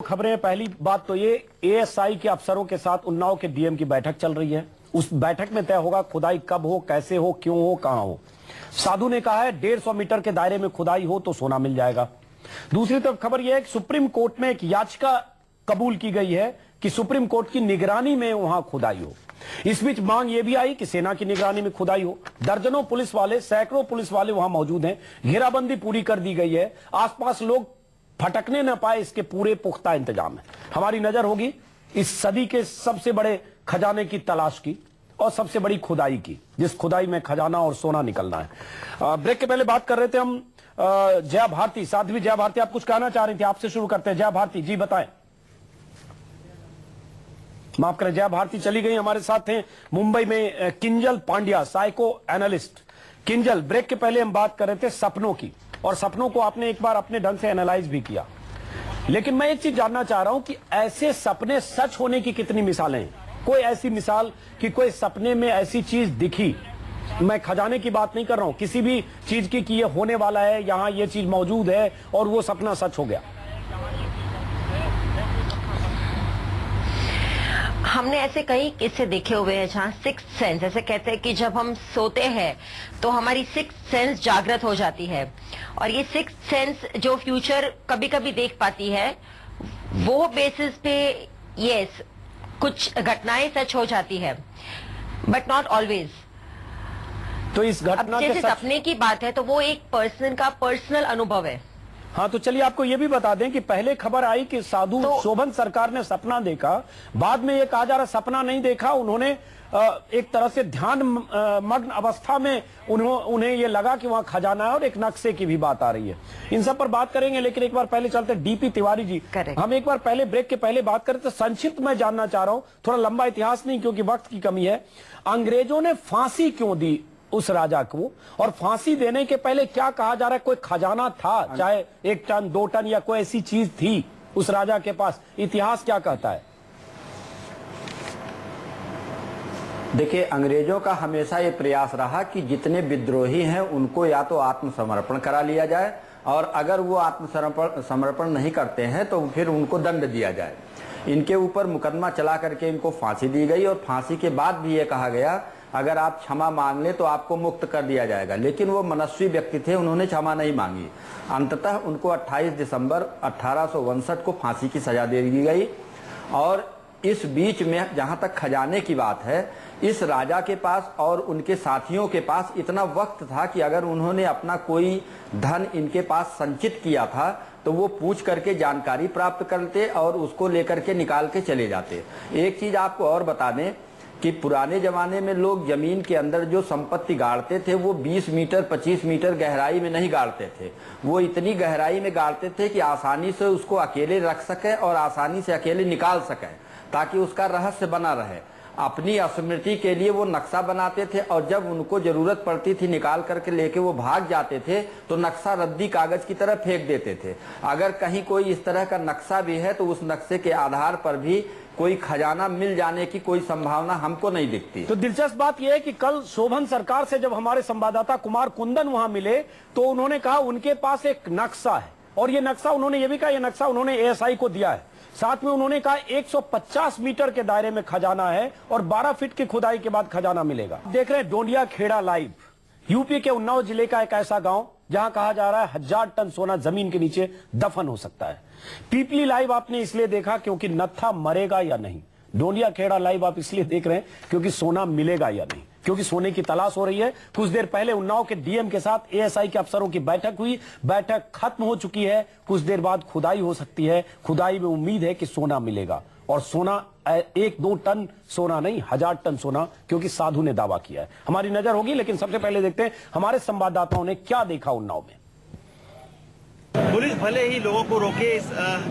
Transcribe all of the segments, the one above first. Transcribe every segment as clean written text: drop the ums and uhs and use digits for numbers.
खबरें हैं। पहली बात तो ये, एएसआई के अफसरों के साथ उन्नाव के डीएम की बैठक चल रही है। उस बैठक में तय होगा खुदाई कब हो, कैसे हो, क्यों हो, कहां हो। साधु ने कहा है 150 मीटर के दायरे में खुदाई हो तो सोना मिल जाएगा। दूसरी तरफ खबर यह है कि सुप्रीम कोर्ट में एक याचिका कबूल की गई है कि सुप्रीम कोर्ट की निगरानी में वहां खुदाई हो। इस बीच मांग यह भी आई कि सेना की निगरानी में खुदाई हो। दर्जनों पुलिस वाले, सैकड़ों पुलिस वाले वहां मौजूद हैं। घेराबंदी पूरी कर दी गई है। आसपास लोग फटकने न पाए, इसके पूरे पुख्ता इंतजाम है। हमारी नजर होगी इस सदी के सबसे बड़े खजाने की तलाश की और सबसे बड़ी खुदाई की, जिस खुदाई में खजाना और सोना निकलना है। ब्रेक के पहले बात कर रहे थे हम जया भारती, साध्वी जया भारती, आप कुछ कहना चाह रही थी, आपसे शुरू करते हैं। जया भारती जी बताएं। माफ करें, जया भारती चली गई। हमारे साथ हैं मुंबई में Kinjal Pandya, psychoanalyst. Kinjal, break के पहले हम बात कर रहे थे सपनों की, और सपनों को आपने एक बार अपने ढंग से एनालाइज भी किया, लेकिन मैं एक चीज जानना चाह रहा हूं कि ऐसे सपने सच होने की कितनी मिसालें हैं? कोई ऐसी मिसाल कि कोई सपने में ऐसी चीज दिखी, मैं खजाने की बात नहीं कर रहा हूं, किसी भी चीज की कि ये होने वाला है, यहां ये चीज मौजूद है और वो सपना सच हो गया? हमने ऐसे कई किस्से देखे हुए हैं जहां सिक्स्थ सेंस, ऐसे कहते हैं कि जब हम सोते हैं तो हमारी सिक्स्थ सेंस जागृत हो जाती है, और ये सिक्स्थ सेंस जो फ्यूचर कभी कभी देख पाती है, वो बेसिस पे यस कुछ घटनाएं सच हो जाती है, बट नॉट ऑलवेज। तो इस घटना जैसे सपने की बात है तो वो एक पर्सन का पर्सनल अनुभव है। हाँ, तो चलिए आपको ये भी बता दें कि पहले खबर आई कि साधु शोभन सरकार ने सपना देखा, बाद में ये कहा जा रहा सपना नहीं देखा, उन्होंने एक तरह से ध्यान मग्न अवस्था में उन्हें ये लगा कि वहां खजाना है, और एक नक्शे की भी बात आ रही है। इन सब पर बात करेंगे, लेकिन एक बार पहले चलते डीपी तिवारी जी। हम एक बार पहले ब्रेक के पहले बात करें तो संक्षिप्त मैं जानना चाह रहा हूं, थोड़ा लंबा इतिहास नहीं क्योंकि वक्त की कमी है। अंग्रेजों ने फांसी क्यों दी उस राजा को, और फांसी देने के पहले क्या कहा जा रहा है, कोई खजाना था, चाहे 1 टन 2 टन या कोई ऐसी चीज थी उस राजा के पास? इतिहास क्या कहता है? देखिए, अंग्रेजों का हमेशा ये प्रयास रहा कि जितने विद्रोही हैं उनको या तो आत्मसमर्पण करा लिया जाए, और अगर वो आत्मसमर्पण नहीं करते हैं तो फिर उनको दंड दिया जाए। इनके ऊपर मुकदमा चला करके इनको फांसी दी गई, और फांसी के बाद भी ये कहा गया अगर आप क्षमा मांग लें तो आपको मुक्त कर दिया जाएगा। लेकिन वो मनस्वी व्यक्ति थे, उन्होंने क्षमा नहीं मांगी। अंततः उनको 28 दिसंबर 1859 को फांसी की सजा दे दी गई। और इस बीच में जहां तक खजाने की बात है, इस राजा के पास और उनके साथियों के पास इतना वक्त था कि अगर उन्होंने अपना कोई धन इनके पास संचित किया था तो वो पूछ करके जानकारी प्राप्त करते और उसको लेकर के निकाल के चले जाते। एक चीज आपको और बता दें कि पुराने जमाने में लोग जमीन के अंदर जो संपत्ति गाड़ते थे वो 20 मीटर 25 मीटर गहराई में नहीं गाड़ते थे, वो इतनी गहराई में गाड़ते थे कि आसानी से उसको अकेले रख सके और आसानी से अकेले निकाल सके, ताकि उसका रहस्य बना रहे। अपनी स्मृति के लिए वो नक्शा बनाते थे, और जब उनको जरूरत पड़ती थी निकाल करके लेके वो भाग जाते थे तो नक्शा रद्दी कागज की तरह फेंक देते थे। अगर कहीं कोई इस तरह का नक्शा भी है तो उस नक्शे के आधार पर भी कोई खजाना मिल जाने की कोई संभावना हमको नहीं दिखती। तो दिलचस्प बात यह है कि कल शोभन सरकार से जब हमारे संवाददाता कुमार कुंदन वहां मिले तो उन्होंने कहा उनके पास एक नक्शा है, और ये नक्शा उन्होंने ये भी कहा, ये नक्शा उन्होंने एएसआई को दिया है। साथ में उन्होंने कहा 150 मीटर के दायरे में खजाना है और 12 फीट की खुदाई के बाद खजाना मिलेगा। देख रहे हैं डोंडिया खेड़ा लाइव, यूपी के उन्नाव जिले का एक ऐसा गांव जहां कहा जा रहा है 1000 टन सोना जमीन के नीचे दफन हो सकता है। पीपली लाइव आपने इसलिए देखा क्योंकि नत्था मरेगा या नहीं। डोंडिया खेड़ा लाइव आप इसलिए देख रहे हैं क्योंकि सोना मिलेगा या नहीं, क्योंकि सोने की तलाश हो रही है। कुछ देर पहले उन्नाव के डीएम के साथ एएसआई के अफसरों की बैठक हुई, बैठक खत्म हो चुकी है। कुछ देर बाद खुदाई हो सकती है, खुदाई में उम्मीद है कि सोना मिलेगा, और सोना 1-2 टन सोना नहीं, 1000 टन सोना, क्योंकि साधु ने दावा किया है। हमारी नजर होगी, लेकिन सबसे पहले देखते हैं हमारे संवाददाताओं ने क्या देखा उन्नाव में। पुलिस भले ही लोगों को रोके, इस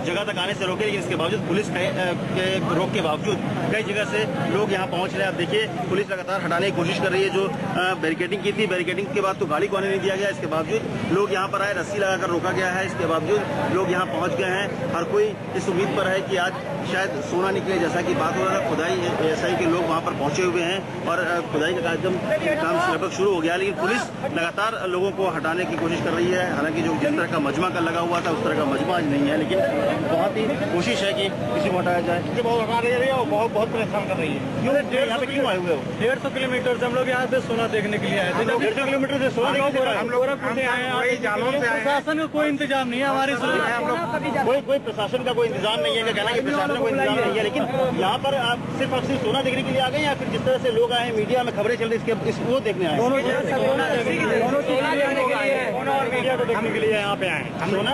जगह तक आने से रोके, लेकिन इसके बावजूद पुलिस के रोक के बावजूद कई जगह से लोग यहाँ पहुँच रहे हैं। आप देखिए, पुलिस लगातार हटाने की कोशिश कर रही है। जो बैरिकेडिंग की थी, बैरिकेडिंग के बाद तो गाड़ी को आने नहीं दिया गया, इसके बावजूद लोग यहाँ पर आए, रस्सी लगाकर रोका गया है। इसके बावजूद लोग यहाँ पहुँच गए हैं। हर कोई इस उम्मीद पर है कि आज शायद सोना निकले, जैसा कि बात हो रहा था। खुदाई एएसआई के लोग वहाँ पर पहुंचे हुए हैं और खुदाई का काम लगभग शुरू हो गया, लेकिन पुलिस लगातार लोगों को हटाने की कोशिश कर रही है। हालांकि जो जिस तरह का मजमा कल लगा हुआ था उस तरह का मजमा आज नहीं है, लेकिन बहुत ही कोशिश है कि किसी को हटाया जाए। बहुत हटा रही है, बहुत परेशान कर रही है। क्यों यहाँ पे क्यों आए हुए हो? 150 किलोमीटर से हम लोग यहाँ पे सोना देखने के लिए आए थे। 150 किलोमीटर से सोना देखने के लिए हम लोग प्रशासन का कोई इंतजाम नहीं है हमारे कोई प्रशासन का कोई इंतजाम नहीं है, कहना कि प्रशासन का कोई इंतजाम नहीं है, लेकिन यहाँ पर आप सिर्फ सोना देखने के लिए आ गए या फिर जिस तरह से लोग आए मीडिया में खबरें चल रही है वो देखने आए? दोनों मीडिया को देखने के लिए यहाँ पे आए हम लोग।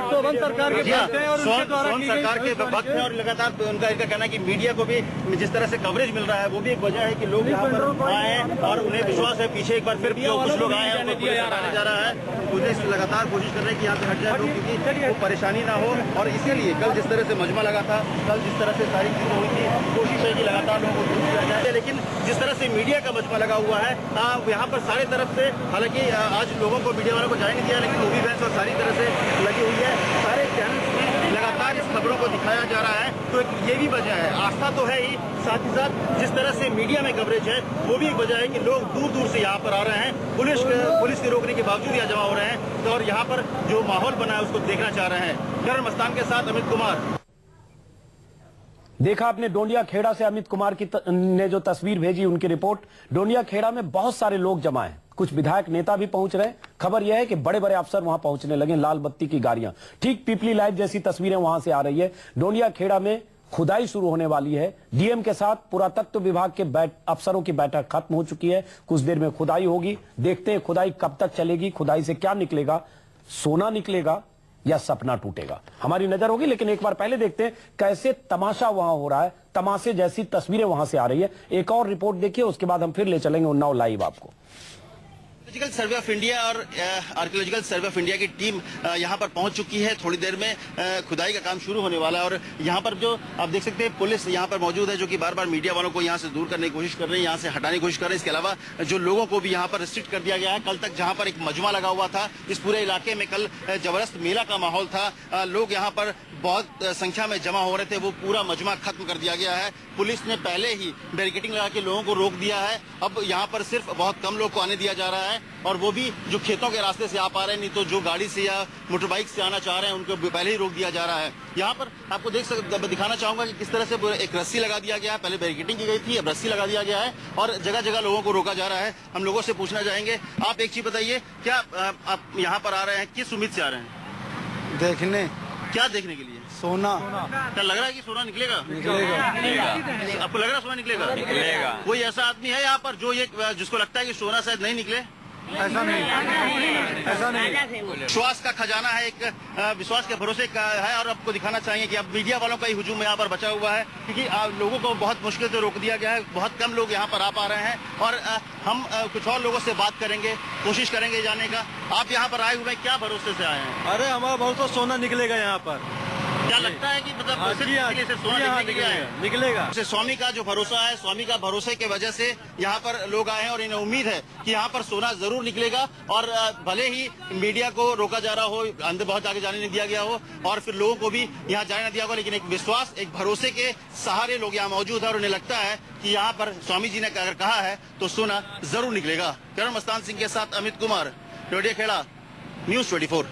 शोभन सरकार के भक्त हैं और उनके द्वारा सरकार के भक्त हैं और लगातार उनका कहना है कि मीडिया को भी जिस तरह से कवरेज मिल रहा है वो भी एक वजह है कि लोग यहाँ पर आए हैं और उन्हें विश्वास है पीछे एक बार फिर जो कुछ लोग आए हैं उनको हटाने जा रहा है। पुलिस लगातार कोशिश कर रहे हैं कि यहाँ से हट जाए लोग, क्योंकि वो परेशानी ना हो। और इसीलिए कल जिस तरह से मजमा लगा था, कल जिस तरह से सारी चीजें हुई थी, कोशिश है कि लगातार लोगों को दूर किया जाए। लेकिन जिस तरह से मीडिया का मजमा लगा हुआ है यहाँ पर सारे तरफ से, हालांकि आज लोगों को मीडिया वालों को जाने नहीं दिया, लेकिन मूवी वैन और सारी तरह से लगी हुई है। सारे चैनल में लगातार इस खबरों को दिखाया जा रहा है, तो ये भी वजह है। आस्था तो है ही, साथ ही साथ जिस तरह से मीडिया में कवरेज है वो भी एक वजह है कि लोग दूर दूर से यहाँ पर आ रहे हैं। पुलिस के रोकने के बावजूद यहाँ जमा हो रहे हैं, तो और यहाँ पर जो माहौल बना है उसको देखना चाह रहे हैं। करण मस्तान के साथ अमित कुमार। देखा आपने डोंडिया खेड़ा से अमित कुमार की ने जो तस्वीर भेजी, उनकी रिपोर्ट। डोंडिया खेड़ा में बहुत सारे लोग जमा हैं, कुछ विधायक नेता भी पहुंच रहे हैं। खबर यह है कि बड़े बड़े अफसर वहां पहुंचने लगे, लाल बत्ती की गाड़ियां। ठीक पीपली लाइव जैसी तस्वीरें वहां से आ रही है। डोंडिया खेड़ा में खुदाई शुरू होने वाली है। डीएम के साथ पुरातत्व विभाग के अफसरों की बैठक खत्म हो चुकी है। कुछ देर में खुदाई होगी। देखते हैं खुदाई कब तक चलेगी, खुदाई से क्या निकलेगा, सोना निकलेगा या सपना टूटेगा, हमारी नजर होगी। लेकिन एक बार पहले देखते हैं कैसे तमाशा वहां हो रहा है। तमाशे जैसी तस्वीरें वहां से आ रही है। एक और रिपोर्ट देखिए, उसके बाद हम फिर ले चलेंगे उन्नाव लाइव आपको। आर्कियोलॉजिकल सर्वे ऑफ इंडिया और आर्कियोलॉजिकल सर्वे ऑफ इंडिया की टीम यहाँ पर पहुंच चुकी है। थोड़ी देर में खुदाई का काम शुरू होने वाला है और यहाँ पर जो आप देख सकते हैं पुलिस यहाँ पर मौजूद है, जो कि बार बार मीडिया वालों को यहाँ से दूर करने की कोशिश कर रही है, यहाँ से हटाने की कोशिश कर रही है। इसके अलावा जो लोगों को भी यहाँ पर रिस्ट्रिक्ट कर दिया गया है। कल तक जहाँ पर एक मजमा लगा हुआ था, इस पूरे इलाके में कल जबरदस्त मेला का माहौल था। लोग यहाँ पर बहुत संख्या में जमा हो रहे थे, वो पूरा मजमा खत्म कर दिया गया है। पुलिस ने पहले ही बैरिकेडिंग लगा के लोगों को रोक दिया है। अब यहाँ पर सिर्फ बहुत कम लोग को आने दिया जा रहा है और वो भी जो खेतों के रास्ते से आ पा रहे हैं, नहीं तो जो गाड़ी से या मोटरबाइक से आना चाह रहे हैं उनको पहले ही रोक दिया जा रहा है। यहाँ पर आपको दिखाना चाहूंगा कि किस तरह से एक रस्सी लगा दिया गया है। पहले बैरिकेडिंग की गई थी, अब रस्सी लगा दिया गया है और जगह जगह लोगों को रोका जा रहा है। हम लोगों से पूछना चाहेंगे, आप एक चीज बताइए, क्या आप यहाँ पर आ रहे हैं, किस उम्मीद से आ रहे हैं? देखने। क्या देखने के लिए? सोना। क्या लग रहा है कि सोना निकलेगा? निकलेगा। आपको लग रहा है सोना निकलेगा? निकलेगा। कोई ऐसा आदमी है यहाँ पर जो ये जिसको लगता है कि सोना शायद नहीं निकले? ऐसा नहीं। विश्वास का खजाना है, एक विश्वास के भरोसे का है। और आपको दिखाना चाहिए कि अब मीडिया वालों का ही हुजूम यहाँ पर बचा हुआ है, क्योंकि लोगों को बहुत मुश्किल से रोक दिया गया है। बहुत कम लोग यहाँ पर आ पा रहे हैं और हम कुछ और लोगों से बात करेंगे, कोशिश करेंगे जाने का। आप यहाँ पर आए हुए क्या भरोसे से आए हैं? अरे हमारा बहुत तो सोना निकलेगा यहाँ पर। क्या लगता है कि मतलब सोना निकलेगा? स्वामी का जो भरोसा है, स्वामी का भरोसे के वजह से यहाँ पर लोग आए हैं और इन्हें उम्मीद है कि यहाँ पर सोना जरूर निकलेगा। और भले ही मीडिया को रोका जा रहा हो, अंदर बहुत आगे जाने नहीं दिया गया हो और फिर लोगों को भी यहाँ जाने नहीं दिया होगा, लेकिन एक विश्वास, एक भरोसे के सहारे लोग यहाँ मौजूद है और उन्हें लगता है कि यहाँ पर स्वामी जी ने अगर कहा है तो सोना जरूर निकलेगा। करण मस्तान सिंह के साथ अमित कुमार, डोंडिया खेड़ा, न्यूज 24।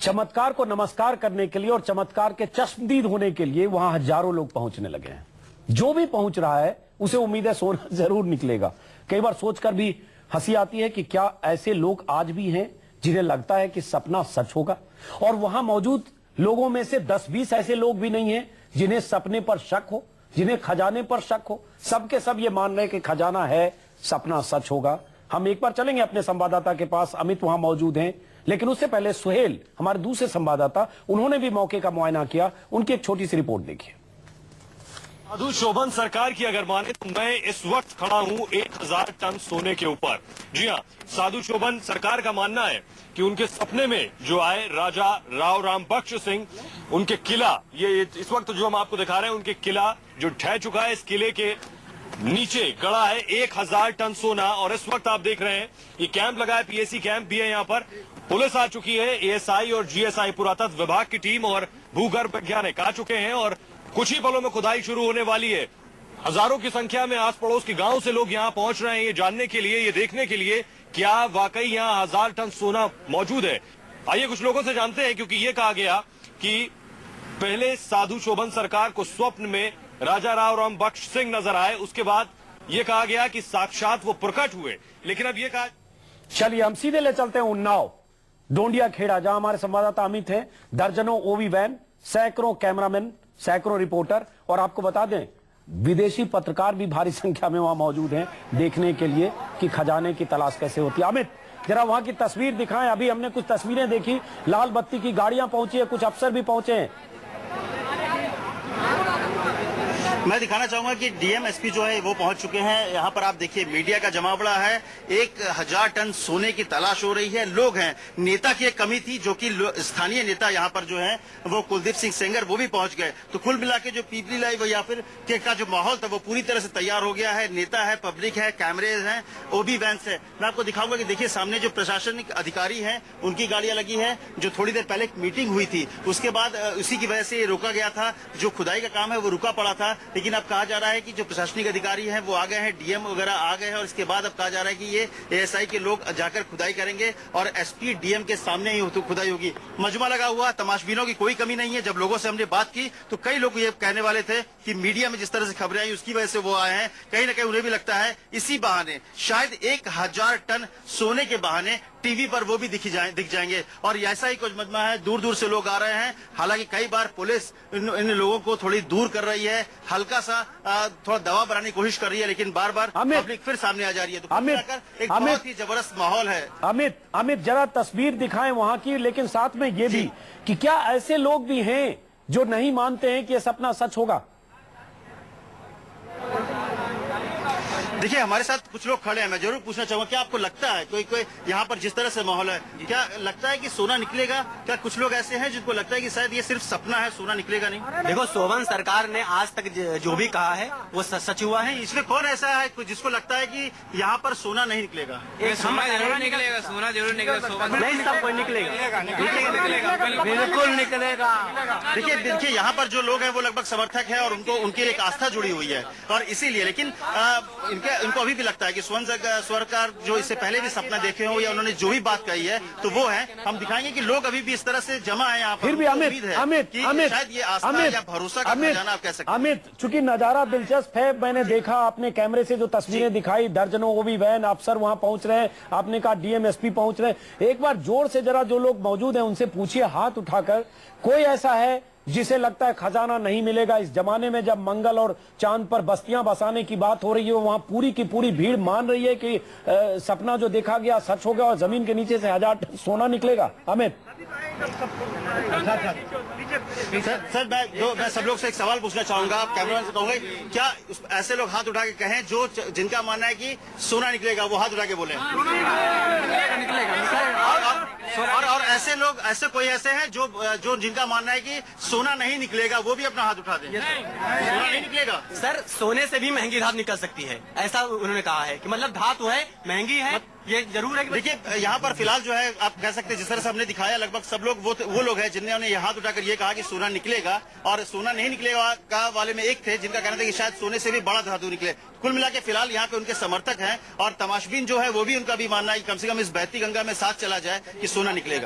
चमत्कार को नमस्कार करने के लिए और चमत्कार के चश्मदीद होने के लिए वहां हजारों लोग पहुंचने लगे हैं। जो भी पहुंच रहा है उसे उम्मीद है सोना जरूर निकलेगा। कई बार सोचकर भी हंसी आती है कि क्या ऐसे लोग आज भी हैं जिन्हें लगता है कि सपना सच होगा। और वहां मौजूद लोगों में से 10-20 ऐसे लोग भी नहीं हैं जिन्हें सपने पर शक हो, जिन्हें खजाने पर शक हो। सबके सब ये मान रहे हैं कि खजाना है, सपना सच होगा। हम एक बार चलेंगे अपने संवाददाता के पास, अमित वहां मौजूद हैं, लेकिन उससे पहले सुहेल हमारे दूसरे संवाददाता, उन्होंने भी मौके का मुआयना किया। उनकी एक छोटी सी रिपोर्ट देखिए। साधु शोभन सरकार की अगर माने तो मैं इस वक्त खड़ा हूं 1000 टन सोने के ऊपर। जी हां, साधु शोभन सरकार का मानना है कि उनके सपने में जो आए राजा राव राम बख्श सिंह, उनके किला, ये इस वक्त जो हम आपको दिखा रहे हैं उनके किला जो ढह चुका है, इस किले के नीचे गड़ा है 1000 टन सोना। और इस वक्त आप देख रहे हैं ये कैंप लगा है, पीएसी कैंप भी है यहाँ पर। पुलिस आ चुकी है, एएसआई और जीएसआई पुरातत्व विभाग की टीम और भूगर्भ वैज्ञानिक आ चुके हैं और कुछ ही पलों में खुदाई शुरू होने वाली है। हजारों की संख्या में आस पड़ोस के गांव से लोग यहां पहुंच रहे हैं ये जानने के लिए, ये देखने के लिए क्या वाकई यहाँ 1000 टन सोना मौजूद है? आइए कुछ लोगों से जानते हैं, क्योंकि ये कहा गया कि पहले साधु शोभन सरकार को स्वप्न में राजा राम बख्श सिंह नजर आए, उसके बाद ये कहा गया कि साक्षात वो प्रकट हुए। लेकिन अब ये कहा, चलिए हम सीधे ले चलते हैं उन्नाव डोंडिया खेड़ा, जहां हमारे संवाददाता अमित हैं। दर्जनों ओवी वैन, सैकड़ों कैमरामैन, सैकड़ों रिपोर्टर, और आपको बता दें विदेशी पत्रकार भी भारी संख्या में वहां मौजूद हैं देखने के लिए कि खजाने की तलाश कैसे होती है। अमित, जरा वहां की तस्वीर दिखाएं। अभी हमने कुछ तस्वीरें देखी, लाल बत्ती की गाड़ियां पहुंची है, कुछ अफसर भी पहुंचे हैं। मैं दिखाना चाहूंगा कि डीएम एसपी जो है वो पहुंच चुके हैं। यहाँ पर आप देखिए मीडिया का जमावड़ा है। 1000 टन सोने की तलाश हो रही है। लोग हैं, नेता की एक कमी थी जो कि स्थानीय नेता यहाँ पर जो है वो कुलदीप सिंह सेंगर वो भी पहुंच गए। तो कुल मिला के जो पीपली लाइव या फिर का जो माहौल था वो पूरी तरह से तैयार हो गया है। नेता है, पब्लिक है, कैमरेज हैं, ओबी वैन्स है। मैं आपको दिखाऊंगा कि देखिए सामने जो प्रशासनिक अधिकारी हैं उनकी गाड़ियां लगी है। जो थोड़ी देर पहले मीटिंग हुई थी उसके बाद उसी की वजह से रोका गया था। जो खुदाई का काम है वो रुका पड़ा था, लेकिन अब कहा जा रहा है कि जो प्रशासनिक अधिकारी हैं वो आ गए हैं, डीएम वगैरह आ गए हैं, और इसके बाद अब कहा जा रहा है कि ये एएसआई के लोग जाकर खुदाई करेंगे और एसपी डीएम के सामने ही खुदाई होगी। मजमा लगा हुआ, तमाशबीनों की कोई कमी नहीं है। जब लोगों से हमने बात की तो कई लोग ये कहने वाले थे कि मीडिया में जिस तरह से खबरें आई उसकी वजह से वो आए हैं। कहीं ना कहीं उन्हें भी लगता है इसी बहाने शायद 1000 टन सोने के बहाने टीवी पर वो भी दिख जाएंगे। और ऐसा ही कुछ मजमा है, दूर दूर से लोग आ रहे हैं। हालांकि कई बार पुलिस इन लोगों को थोड़ी दूर कर रही है, हल्का सा थोड़ा दबाव बनाने की कोशिश कर रही है, लेकिन बार बार पब्लिक फिर सामने आ जा रही है। तो एक बहुत ही जबरदस्त माहौल है। अमित जरा तस्वीर दिखाएं वहां की, लेकिन साथ में ये भी कि क्या ऐसे लोग भी हैं जो नहीं मानते हैं कि ये सपना सच होगा? देखिए हमारे साथ कुछ लोग खड़े हैं। मैं जरूर पूछना चाहूंगा, क्या आपको लगता है कोई यहाँ पर जिस तरह से माहौल है, क्या लगता है कि सोना निकलेगा? क्या कुछ लोग ऐसे हैं जिनको लगता है कि शायद ये सिर्फ सपना है, सोना निकलेगा नहीं? देखो, शोभन सरकार ने आज तक जो भी कहा है वो सच हुआ है। इसमें कौन ऐसा है जिसको लगता है कि यहाँ पर सोना नहीं निकलेगा? सोना जरूर निकलेगा, सोना जरूर निकलेगा। नहीं, सब कोई निकलेगा, बिल्कुल निकलेगा। देखिए यहाँ पर जो लोग हैं वो लगभग समर्थक है और उनकी एक आस्था जुड़ी हुई है, और इसीलिए। लेकिन इनको अभी भी लगता है कि सरकार जो इससे पहले भी सपना देखे हो या उन्होंने जो भी बात कही है तो वो है। हम दिखाएंगे कि लोग अभी भी इस तरह से जमा है यहाँ पर। फिर भी अमित शायद ये आस्था या भरोसा का खजाना आप कह सकते हैं। अमित, चूंकि नजारा दिलचस्प है, मैंने देखा अपने कैमरे से जो तस्वीरें दिखाई, दर्जनों ओवी वैन, अफसर वहां पहुंच रहे हैं, आपने कहा डीएम एसपी पहुंच रहे हैं। एक बार जोर से जरा जो लोग मौजूद हैं उनसे पूछिए हाथ उठाकर, कोई ऐसा है जिसे लगता है खजाना नहीं मिलेगा? इस जमाने में जब मंगल और चांद पर बस्तियां बसाने की बात हो रही है, वहां पूरी की पूरी भीड़ मान रही है कि सपना जो देखा गया सच होगा और जमीन के नीचे से 1000 टन सोना निकलेगा। अमित, सर मैं सब लोग से एक सवाल पूछना चाहूंगा। आप कैमरा से कहोगे, क्या ऐसे लोग हाथ उठा के कहें जो जिनका मानना है कि सोना निकलेगा, वो हाथ उठा के बोले? और ऐसे कोई ऐसे हैं जो जिनका मानना है कि सोना नहीं निकलेगा, वो भी अपना हाथ उठा दें? सोना नहीं निकलेगा सर, सोने से भी महंगी धातु निकल सकती है, ऐसा उन्होंने कहा है कि मतलब धातु है, महंगी है, ये जरूर है। देखिए यहाँ पर फिलहाल जो है आप कह सकते हैं जिस तरह से हमने दिखाया, लगभग सब लोग वो लोग हैं जिन्होंने ये हाथ उठाकर ये कहा कि सोना निकलेगा, और सोना नहीं निकलेगा का वाले में एक थे जिनका कहना था कि शायद सोने से भी बड़ा धातु निकले। कुल मिला के फिलहाल यहाँ पे उनके समर्थक हैं, और तमाशबीन जो है वो भी उनका भी मानना है कि कम से कम इस बहती गंगा में साथ चला जाए कि सोना निकलेगा।